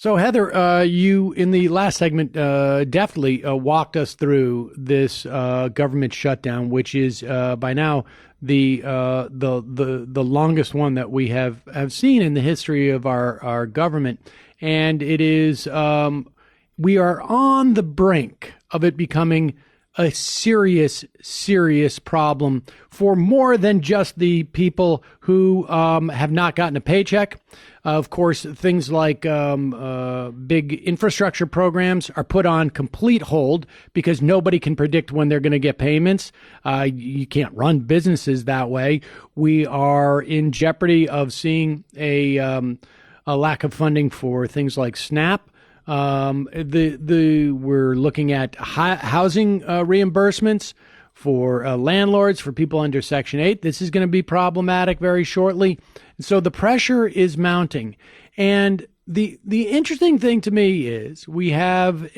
So, Heather, you in the last segment definitely walked us through this government shutdown, which is by now the longest one that we have seen in the history of our government, and it is we are on the brink of it becoming a serious problem for more than just the people who have not gotten a paycheck. Of course, things like big infrastructure programs are put on complete hold because nobody can predict when they're going to get payments. You can't run businesses that way. We are in jeopardy of seeing a lack of funding for things like SNAP. We're looking at housing reimbursements for landlords, for people under Section 8. This is going to be problematic very shortly. So the pressure is mounting. And the interesting thing to me is we have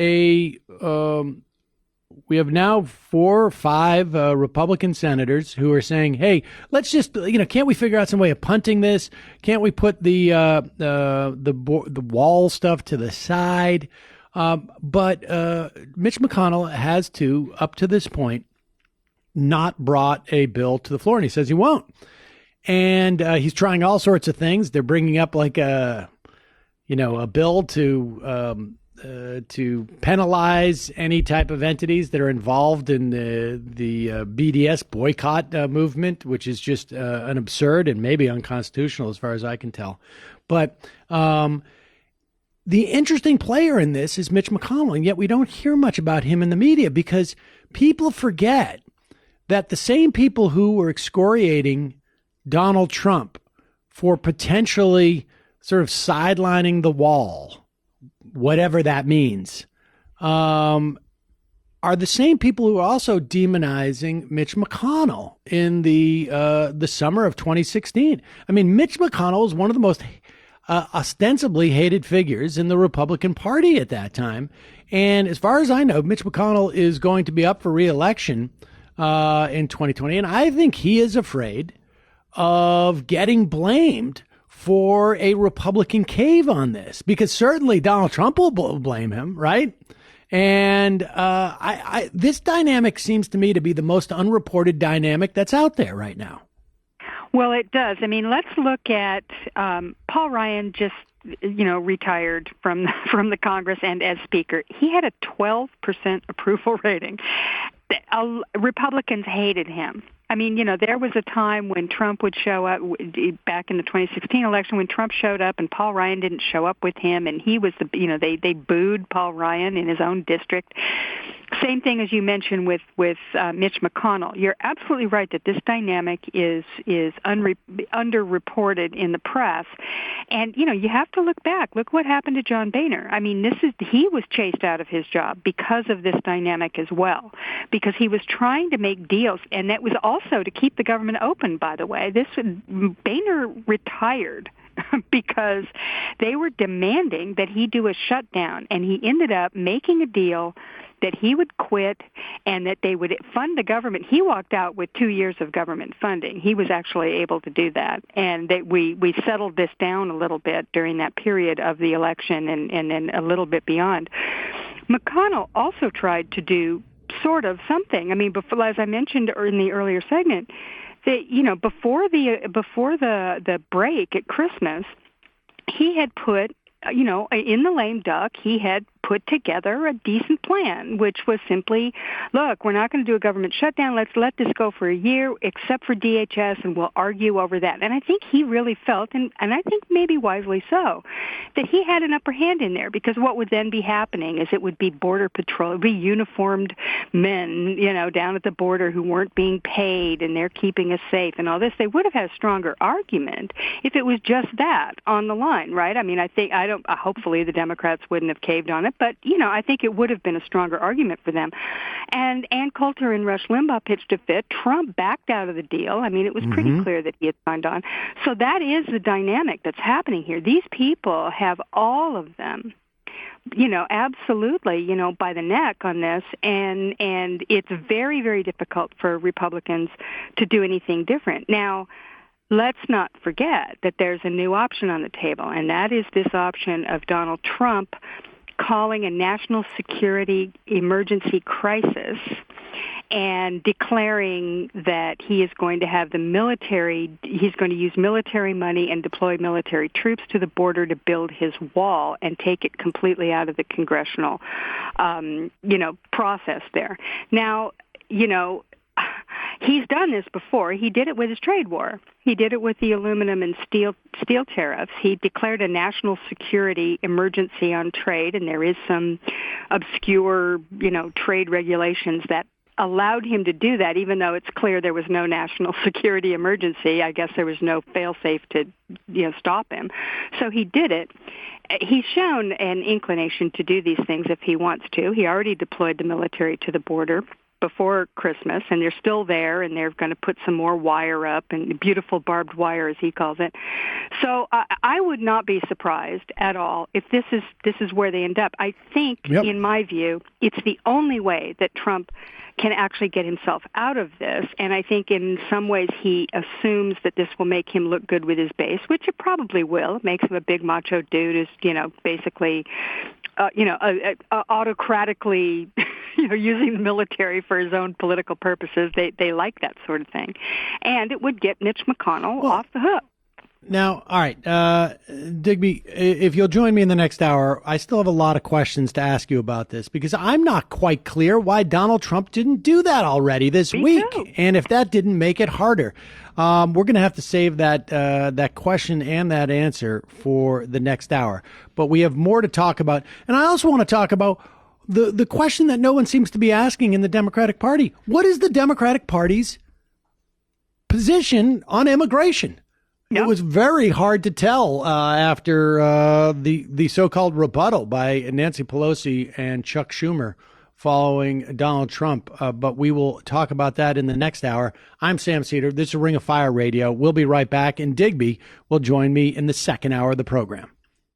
now 4 or 5 Republican senators who are saying, "Hey, let's just, can't we figure out some way of punting this? Can't we put the wall stuff to the side?" But Mitch McConnell has up to this point, not brought a bill to the floor, and he says he won't. And he's trying all sorts of things. They're bringing up like a bill to penalize any type of entities that are involved in the BDS boycott movement, which is just an absurd and maybe unconstitutional as far as I can tell. But the interesting player in this is Mitch McConnell, and yet we don't hear much about him in the media because people forget that the same people who were excoriating Donald Trump for potentially sort of sidelining the wall, whatever that means, are the same people who are also demonizing Mitch McConnell in the summer of 2016. I mean, Mitch McConnell is one of the most ostensibly hated figures in the Republican Party at that time. And as far as I know, Mitch McConnell is going to be up for re-election in 2020. And I think he is afraid of getting blamed for a Republican cave on this, because certainly Donald Trump will blame him, right? And this dynamic seems to me to be the most unreported dynamic that's out there right now. Well, it does. I mean, let's look at Paul Ryan just retired from the Congress and as Speaker. He had a 12% approval rating. Republicans hated him. I mean, there was a time when Trump would show up back in the 2016 election when Trump showed up and Paul Ryan didn't show up with him, and he was they booed Paul Ryan in his own district. Same thing as you mentioned with Mitch McConnell. You're absolutely right that this dynamic is underreported in the press, and you have to look back. Look what happened to John Boehner. I mean, he was chased out of his job because of this dynamic as well, because he was trying to make deals, and that was also to keep the government open. By the way, Boehner retired because they were demanding that he do a shutdown, and he ended up making a deal that he would quit and that they would fund the government. He walked out with 2 years of government funding. He was actually able to do that. And that we settled this down a little bit during that period of the election and then a little bit beyond. McConnell also tried to do sort of something. I mean, before, as I mentioned in the earlier segment, that before the break at Christmas, he had put in the lame duck, he had put together a decent plan, which was simply, look, we're not going to do a government shutdown. Let's let this go for a year, except for DHS, and we'll argue over that. And I think he really felt, and I think maybe wisely so, that he had an upper hand in there, because what would then be happening is it would be Border Patrol, it would be uniformed men, down at the border who weren't being paid, and they're keeping us safe and all this. They would have had a stronger argument if it was just that on the line, right? I mean, hopefully the Democrats wouldn't have caved on it, but, I think it would have been a stronger argument for them. And Ann Coulter and Rush Limbaugh pitched a fit. Trump backed out of the deal. I mean, it was pretty clear that he had signed on. So that is the dynamic that's happening here. These people have all of them, absolutely, by the neck on this, and it's very, very difficult for Republicans to do anything different. Now, let's not forget that there's a new option on the table, and that is this option of Donald Trump calling a national security emergency crisis and declaring that he is going to have he's going to use military money and deploy military troops to the border to build his wall and take it completely out of the congressional, process there. Now, he's done this before. He did it with his trade war. He did it with the aluminum and steel tariffs. He declared a national security emergency on trade, and there is some obscure, trade regulations that allowed him to do that, even though it's clear there was no national security emergency. I guess there was no fail-safe to, stop him. So he did it. He's shown an inclination to do these things if he wants to. He already deployed the military to the border before Christmas, and they're still there, and they're going to put some more wire up, and beautiful barbed wire, as he calls it. So I would not be surprised at all if this is where they end up. I think, in my view, it's the only way that Trump can actually get himself out of this, and I think in some ways he assumes that this will make him look good with his base, which it probably will. It makes him a big macho dude who's, basically, autocratically, using the military for his own political purposes. They like that sort of thing. And it would get Mitch McConnell off the hook. Now, all right, Digby, if you'll join me in the next hour, I still have a lot of questions to ask you about this because I'm not quite clear why Donald Trump didn't do that already this week, and if that didn't make it harder. We're going to have to save that question and that answer for the next hour, but we have more to talk about, and I also want to talk about the question that no one seems to be asking in the Democratic Party. What is the Democratic Party's position on immigration? Yep. It was very hard to tell after the so-called rebuttal by Nancy Pelosi and Chuck Schumer following Donald Trump. But we will talk about that in the next hour. I'm Sam Seder. This is Ring of Fire Radio. We'll be right back, and Digby will join me in the second hour of the program.